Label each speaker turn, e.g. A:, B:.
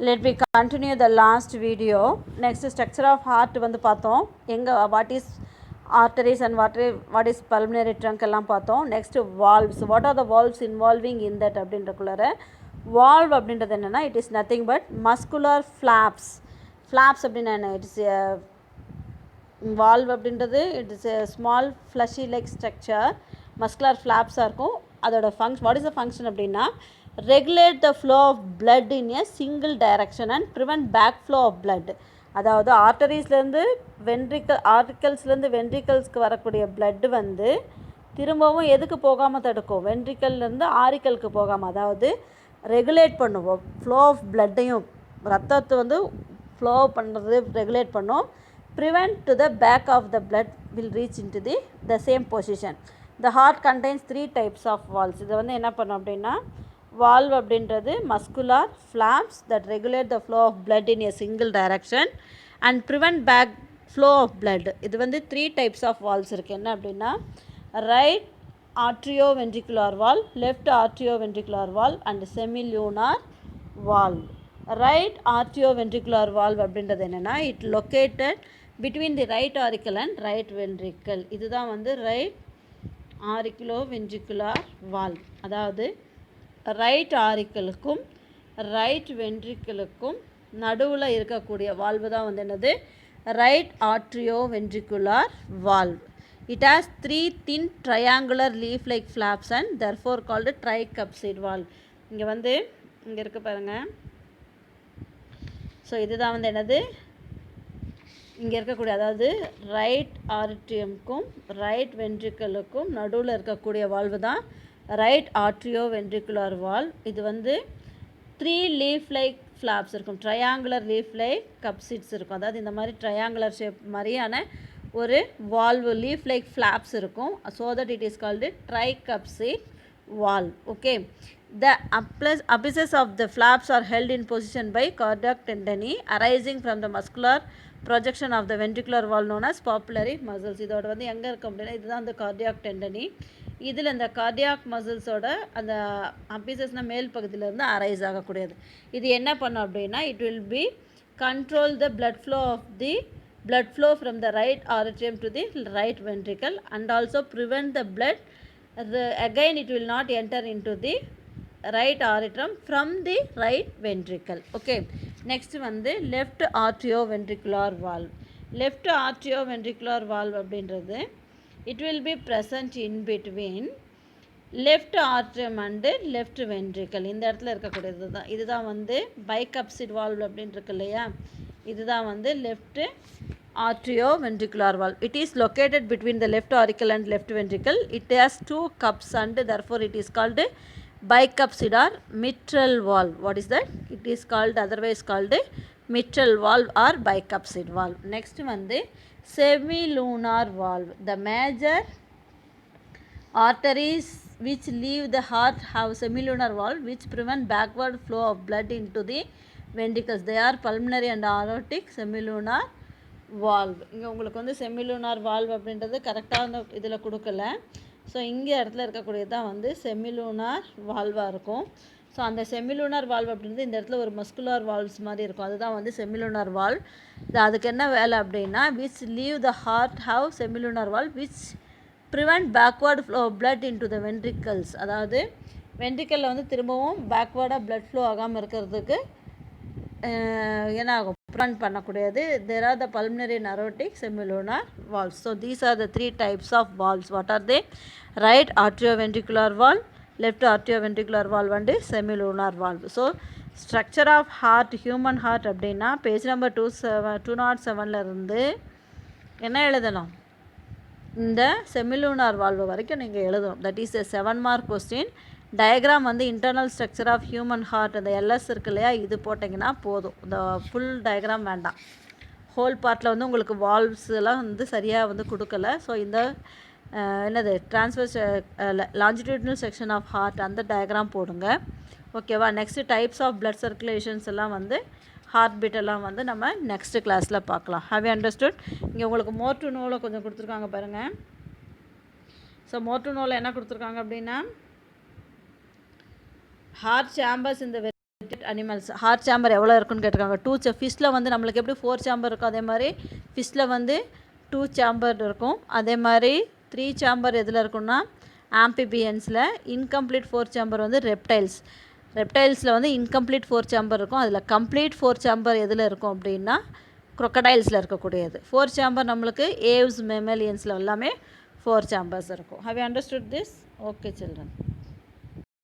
A: Let me continue the last video. Next structure of heart வந்து பார்த்தோம். What is arteries and what is pulmonary trunk எல்லாம் பார்த்தோம். Next valves. What are the valves involving in that அப்படின்றக்குள்ளார valve அப்படின்றது என்னன்னா it is nothing but muscular flaps. Flaps அப்படின்னா என்ன? It is a valve அப்படின்றது it is a small fleshy like structure. Muscular flaps இருக்கும். அதோட function, what is the function அப்படின்னா regulate the flow of blood in a single direction and prevent back flow of blood. அதாவது ஆர்டரிஸ்லேருந்து ஆர்டிகல்ஸ்லேருந்து வென்ட்ரிக்கல்ஸ்க்கு வரக்கூடிய blood வந்து திரும்பவும் எதுக்கு போகாமல் தடுக்கும்? வென்ட்ரிக்கல்லேருந்து ஆரிக்கலுக்கு போகாமல், அதாவது ரெகுலேட் பண்ணுவோம். ஃப்ளோ ஆஃப் பிளட்டையும் ரத்தத்தை வந்து ஃப்ளோ பண்ணுறது ரெகுலேட் பண்ணும். Prevent to the back of the blood will reach into the same position. The heart contains 3 types of valves. இதை வந்து என்ன பண்ணோம் அப்படின்னா valve அப்படின்றது muscular flaps that regulate the flow of blood in a single direction and prevent back flow of blood. இது வந்து 3 types of valves இருக்குது. என்ன அப்படின்னா right atrioventricular valve, left atrioventricular valve and semilunar valve. right atrioventricular valve அப்படின்றது என்னென்னா it located between the right auricle and right ventricle. இதுதான் வந்து right auriculoventricular valve. அதாவது ரைட் ஆரிக்கலுக்கும் ரைட் வென்ட்ரிக்கலுக்கும் நடுவில் இருக்கக்கூடிய வால்வு தான் வந்து என்னது right atrioventricular valve. It has 3 thin triangular leaf like flaps and therefore called tricuspid valve. இங்கே வந்து இங்கே இருக்க பாருங்கள். ஸோ இதுதான் வந்து என்னது இங்கே இருக்கக்கூடிய, அதாவது ரைட் ஆரிட்ரியமுக்கும் ரைட் வென்ட்ரிக்கலுக்கும் நடுவில் இருக்கக்கூடிய வால்வு தான் ரைட் ஆட்ரியோவென்ட்ரிகுலர் வால்வ். இது வந்து 3 லீஃப் லைக் ஃப்ளாப்ஸ் இருக்கும், ட்ரையாங்குலர் லீஃப் லைக் கப்சிட்ஸ் இருக்கும். அதாவது இந்த மாதிரி ட்ரையாங்குலர் ஷேப் மாதிரியான ஒரு வால்வு லீஃப் லைக் ஃப்ளாப்ஸ் இருக்கும். So that it is called tricuspid valve. Okay, the apices of the flaps are held in position by cardiac tendony arising from the muscular projection of the ventricular valve known as papillary muscles. இதோட வந்து எங்கே இருக்கும் அப்படின்னா இதுதான் அந்த cardiac tendony. இதில் இந்த cardiac மசில்ஸோட அந்த அபிசஸ்னால் மேல் பகுதியிலேருந்து அரைஸ் ஆகக்கூடியது. இது என்ன பண்ணும் அப்படின்னா it will be control the blood flow from the right atrium to the right ventricle and also prevent the blood again it will not enter into the right atrium from the right ventricle. Okay, next வந்து left atrioventricular valve. left atrioventricular valve அப்படின்றது it will be present in between left atrium and left ventricle. இந்த இடத்துல இருக்கக்கூடியது தான் இதுதான் வந்து பைகப்சிட் valve அப்படின்னு இருக்கு இல்லையா, இதுதான் வந்து left atrioventricular valve. It is located between the left auricle and left ventricle. It has 2 cups and therefore it is called bicupsid or mitral valve. What is that? It is called, otherwise called mitral valve or bicupsid valve. Next வந்து semilunar valve. The major arteries which leave the heart have semilunar valve which prevent backward flow of blood into the ventricles. They are pulmonary and aortic semilunar valve. இங்கே உங்களுக்கு வந்து semilunar valve அப்படின்றது கரெக்டாக இதில் கொடுக்கல. So இங்கே இடத்துல இருக்கக்கூடியது தான் வந்து செமிலூனார் வால்வாக இருக்கும். ஸோ அந்த செமிலூனார் வால்வ் அப்படின்றது இந்த இடத்துல ஒரு மஸ்குலார் வால்வ்ஸ் மாதிரி இருக்கும், அதுதான் வந்து செமிலூனார் வால்வ். அதுக்கு என்ன வேலை அப்படின்னா which leave the heart have semilunar valve which prevent backward flow blood into the ventricles. அதாவது வென்ட்ரிக்கலில் வந்து திரும்பவும் பேக்வேர்டாக பிளட் ஃப்ளோ ஆகாமல் இருக்கிறதுக்கு என்ன ஆகும், ப்ரிவெண்ட் பண்ணக்கூடியது. There are the pulmonary and aortic semilunar valves. So these are the 3 types of valves. What are they? Right atrioventricular valve, left atrioventricular valve and semilunar valve. So structure of heart, human heart அப்படின்னா page number 207 இருந்து என்ன எழுதலாம், இந்த semilunar valve வரைக்கும் நீங்கள் எழுதணும். That is a 7 mark question. Diagram வந்து internal structure of human heart, அந்த எல்எஸ் இருக்கு இல்லையா, இது போட்டிங்கன்னா போதும். இந்த ஃபுல் டயக்ராம் வேண்டாம். ஹோல் பார்ட்டில் வந்து உங்களுக்கு வால்வ்ஸ் எல்லாம் வந்து சரியாக வந்து கொடுக்கல. ஸோ இந்த என்னது transverse longitudinal section of heart அந்த டயக்ராம் போடுங்க. ஓகேவா. Next types of blood circulations எல்லாம் வந்து ஹார்ட் பீட் எல்லாம் வந்து நம்ம நெக்ஸ்ட் கிளாஸில் பார்க்கலாம். Have you understood? இங்கே உங்களுக்கு மோர் டு நோவில் கொஞ்சம் கொடுத்துருக்காங்க பாருங்கள். ஸோ மோர் டு நோவில் என்ன கொடுத்துருக்காங்க அப்படின்னா heart chambers in the animals heart chamber எவ்வளோ இருக்குன்னு கேட்டிருக்காங்க. ஃபிஷ்ஷில் வந்து நம்மளுக்கு எப்படி 4 சேம்பர் இருக்கும், அதே மாதிரி ஃபிஷ்ஷில் வந்து 2 சேம்பர் இருக்கும். அதே மாதிரி 3 சேம்பர் எதில் இருக்குன்னா ஆம்பிபியன்ஸில். இன்கம்ப்ளீட் 4 சேம்பர் வந்து ரெப்டைல்ஸில் வந்து இன்கம்ப்ளீட் 4 சேம்பர் இருக்கும். அதில் கம்ப்ளீட் 4 சேம்பர் எதில் இருக்கும் அப்படின்னா crocodiles இருக்கக்கூடியது. 4 சேம்பர் நம்மளுக்கு ஏவ்ஸ் மெமலியன்ஸில் எல்லாமே 4 சேம்பர்ஸ் இருக்கும். Have you understood this? Okay children.